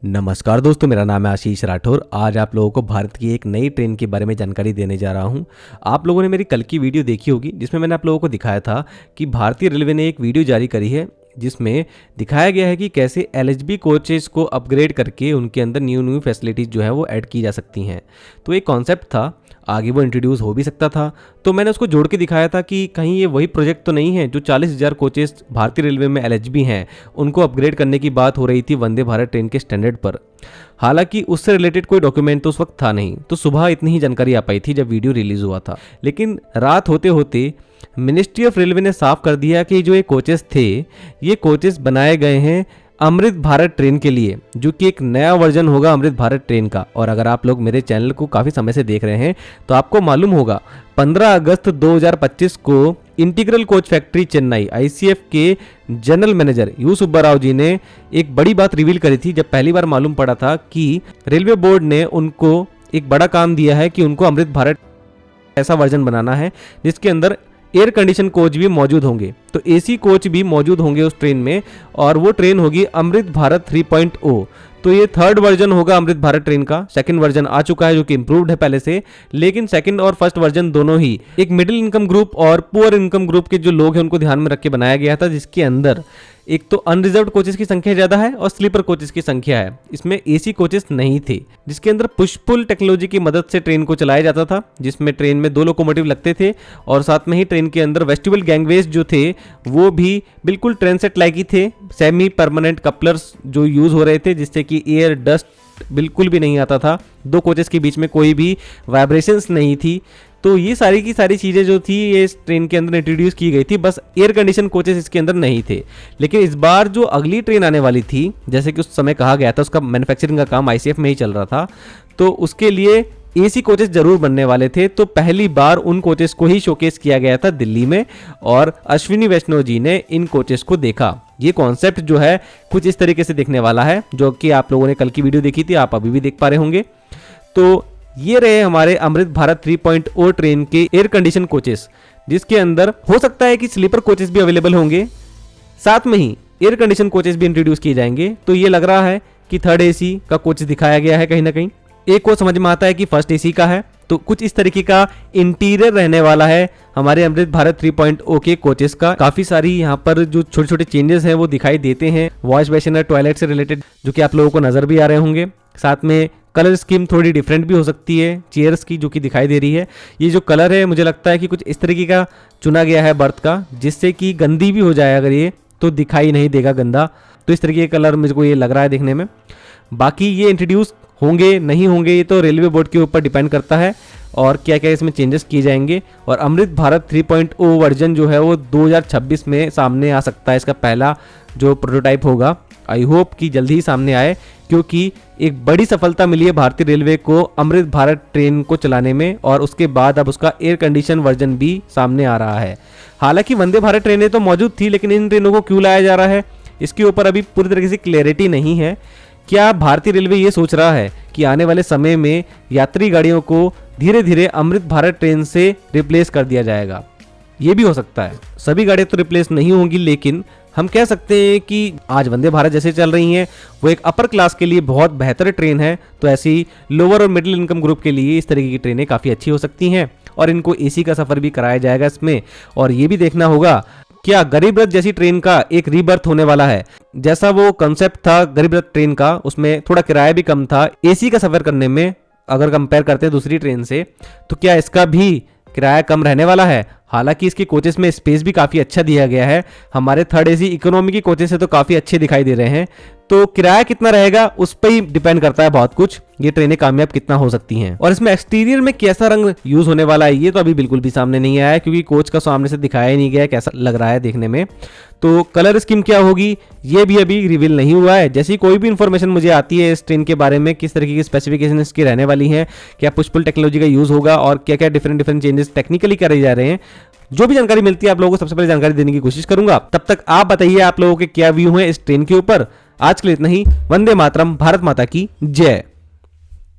नमस्कार दोस्तों, मेरा नाम है आशीष राठौर। आज आप लोगों को भारत की एक नई ट्रेन के बारे में जानकारी देने जा रहा हूं। आप लोगों ने मेरी कल की वीडियो देखी होगी जिसमें मैंने आप लोगों को दिखाया था कि भारतीय रेलवे ने एक वीडियो जारी करी है जिसमें दिखाया गया है कि कैसे एलएचबी कोचेस को अपग्रेड करके उनके अंदर न्यू फैसिलिटीज़ जो है वो ऐड की जा सकती हैं। तो एक कॉन्सेप्ट था, आगे वो इंट्रोड्यूस हो भी सकता था, तो मैंने उसको जोड़ के दिखाया था कि कहीं ये वही प्रोजेक्ट तो नहीं है जो 40,000 कोचेस भारतीय रेलवे में एलएचबी हैं उनको अपग्रेड करने की बात हो रही थी वंदे भारत ट्रेन के स्टैंडर्ड पर। हालांकि उससे रिलेटेड कोई डॉक्यूमेंट तो उस वक्त था नहीं, तो सुबह इतनी ही जानकारी आ पाई थी जब वीडियो रिलीज हुआ था। लेकिन रात होते होते मिनिस्ट्री ऑफ रेलवे ने साफ कर दिया कि जो ये कोचेस थे, ये कोचेस बनाए गए हैं अमृत भारत ट्रेन के लिए, जो कि एक नया वर्जन होगा अमृत भारत ट्रेन का। और अगर आप लोग मेरे चैनल को काफ़ी समय से देख रहे हैं तो आपको मालूम होगा 15 अगस्त 2025 को Integral Coach Factory Chennai ICF के general manager U Subba Rao ji ने एक बड़ी बात रिवील करी थी, जब पहली बार मालूम पड़ा था कि रेलवे बोर्ड ने उनको एक बड़ा काम दिया है कि उनको अमृत भारत ऐसा वर्जन बनाना है जिसके अंदर एयर कंडीशन कोच भी मौजूद होंगे। तो एसी कोच भी मौजूद होंगे उस ट्रेन में, और वो ट्रेन होगी अमृत भारत 3.0। तो ये थर्ड वर्जन होगा अमृत भारत ट्रेन का। सेकंड वर्जन आ चुका है जो कि इंप्रूव्ड है पहले से, लेकिन सेकंड और फर्स्ट वर्जन दोनों ही एक मिडिल इनकम ग्रुप और पुअर इनकम ग्रुप के जो लोग हैं उनको ध्यान में रख के बनाया गया था, जिसके अंदर एक तो अनरिजर्व्ड कोचेस की संख्या ज़्यादा है और स्लीपर कोचेस की संख्या है। इसमें एसी कोचेस नहीं थे, जिसके अंदर पुश पुल टेक्नोलॉजी की मदद से ट्रेन को चलाया जाता था, जिसमें ट्रेन में 2 लोकोमोटिव लगते थे और साथ में ही ट्रेन के अंदर वेस्टिबल गैंगवेज जो थे वो भी बिल्कुल ट्रेन सेट लाइक ही थे। सेमी परमानेंट कपलर्स जो यूज़ हो रहे थे जिससे कि एयर डस्ट बिल्कुल भी नहीं आता था। 2 कोचेस के बीच में कोई भी वाइब्रेशंस नहीं थी। तो ये सारी की सारी चीज़ें जो थी ये इस ट्रेन के अंदर इंट्रोड्यूस की गई थी, बस एयर कंडीशन कोचेस इसके अंदर नहीं थे। लेकिन इस बार जो अगली ट्रेन आने वाली थी, जैसे कि उस समय कहा गया था, उसका मैन्युफैक्चरिंग का काम आईसीएफ में ही चल रहा था, तो उसके लिए एसी कोचेस जरूर बनने वाले थे। तो पहली बार उन कोचेस को ही शोकेस किया गया था दिल्ली में, और अश्विनी वैष्णव जी ने इन कोचेस को देखा। ये कॉन्सेप्ट जो है कुछ इस तरीके से दिखने वाला है, जो कि आप लोगों ने कल की वीडियो देखी थी, आप अभी भी देख पा रहे होंगे। तो ये रहे हमारे अमृत भारत 3.0 ट्रेन के एयर कंडीशन कोचेस, जिसके अंदर हो सकता है कि स्लीपर कोचेस भी अवेलेबल होंगे, साथ में ही एयर कंडीशन कोचेस भी इंट्रोड्यूस किए जाएंगे। तो ये लग रहा है कि थर्ड एसी का कोच दिखाया गया है कहीं ना कहीं। एक को समझ में आता है कि फर्स्ट एसी का है, तो कुछ इस तरीके का इंटीरियर रहने वाला है हमारे अमृत भारत 3.0 के कोचेस का। काफी सारी यहाँ पर जो छोटे छोटे चेंजेस हैं वो दिखाई देते हैं, वॉश बेसिन और टॉयलेट से रिलेटेड, जो कि आप लोगों को नजर भी आ रहे होंगे। साथ में कलर स्कीम थोड़ी डिफरेंट भी हो सकती है चेयर्स की, जो कि दिखाई दे रही है। ये जो कलर है मुझे लगता है कि कुछ इस तरीके का चुना गया है बर्थ का, जिससे कि गंदी भी हो जाए अगर ये तो दिखाई नहीं देगा गंदा। तो इस तरीके के कलर मुझको ये लग रहा है देखने में। बाकी ये इंट्रोड्यूस होंगे नहीं होंगे ये तो रेलवे बोर्ड के ऊपर डिपेंड करता है, और क्या क्या इसमें चेंजेस किए जाएंगे। और अमृत भारत 3.0 वर्जन जो है वो 2026 में सामने आ सकता है। इसका पहला जो प्रोटोटाइप होगा, आई होप कि जल्दी ही सामने आए, क्योंकि एक बड़ी सफलता मिली है भारतीय रेलवे को अमृत भारत ट्रेन को चलाने में, और उसके बाद अब उसका एयर कंडीशन वर्जन भी सामने आ रहा है। हालांकि वंदे भारत ट्रेनें तो मौजूद थी, लेकिन इन ट्रेनों को क्यों लाया जा रहा है इसके ऊपर अभी पूरी तरीके से क्लैरिटी नहीं है। क्या भारतीय रेलवे ये सोच रहा है कि आने वाले समय में यात्री गाड़ियों को धीरे धीरे अमृत भारत ट्रेन से रिप्लेस कर दिया जाएगा? ये भी हो सकता है। सभी गाड़ियां तो रिप्लेस नहीं होंगी, लेकिन हम कह सकते हैं कि आज वंदे भारत जैसे चल रही हैं वो एक अपर क्लास के लिए बहुत बेहतर ट्रेन है, तो ऐसी लोअर और मिडिल इनकम ग्रुप के लिए इस तरीके की ट्रेनें काफ़ी अच्छी हो सकती हैं, और इनको एसी का सफ़र भी कराया जाएगा इसमें। और ये भी देखना होगा क्या गरीब रथ जैसी ट्रेन का एक रीबर्थ होने वाला है। जैसा वो कंसेप्ट था गरीब रथ ट्रेन का, उसमें थोड़ा किराया भी कम था एसी का सफ़र करने में अगर कंपेयर करते हैं दूसरी ट्रेन से, तो क्या इसका भी किराया कम रहने वाला है? हालांकि इसके कोचेस में स्पेस भी काफ़ी अच्छा दिया गया है। हमारे थर्ड एसी इकोनॉमी के कोचेस से तो काफ़ी अच्छे दिखाई दे रहे हैं। तो किराया कितना रहेगा उस पर ही डिपेंड करता है बहुत कुछ, ये ट्रेनें कामयाब कितना हो सकती हैं। और इसमें एक्सटीरियर में कैसा रंग यूज होने वाला है ये तो अभी बिल्कुल भी सामने नहीं आया है, क्योंकि कोच का सामने से दिखाया ही नहीं गया कैसा लग रहा है देखने में। तो कलर स्कीम क्या होगी ये भी अभी रिवील नहीं हुआ है। जैसी कोई भी इन्फॉर्मेशन मुझे आती है इस ट्रेन के बारे में, किस तरीके की स्पेसिफिकेशन इसकी रहने वाली है, क्या पुश पुल टेक्नोलॉजी का यूज होगा और क्या क्या डिफरेंट चेंजेस टेक्निकली करे जा रहे हैं, जो भी जानकारी मिलती है आप लोगों को सबसे पहले जानकारी देने की कोशिश करूंगा। तब तक आप बताइए आप लोगों के क्या व्यू हैं इस ट्रेन के ऊपर। आज के लिए इतना ही। वंदे मातरम, भारत माता की जय।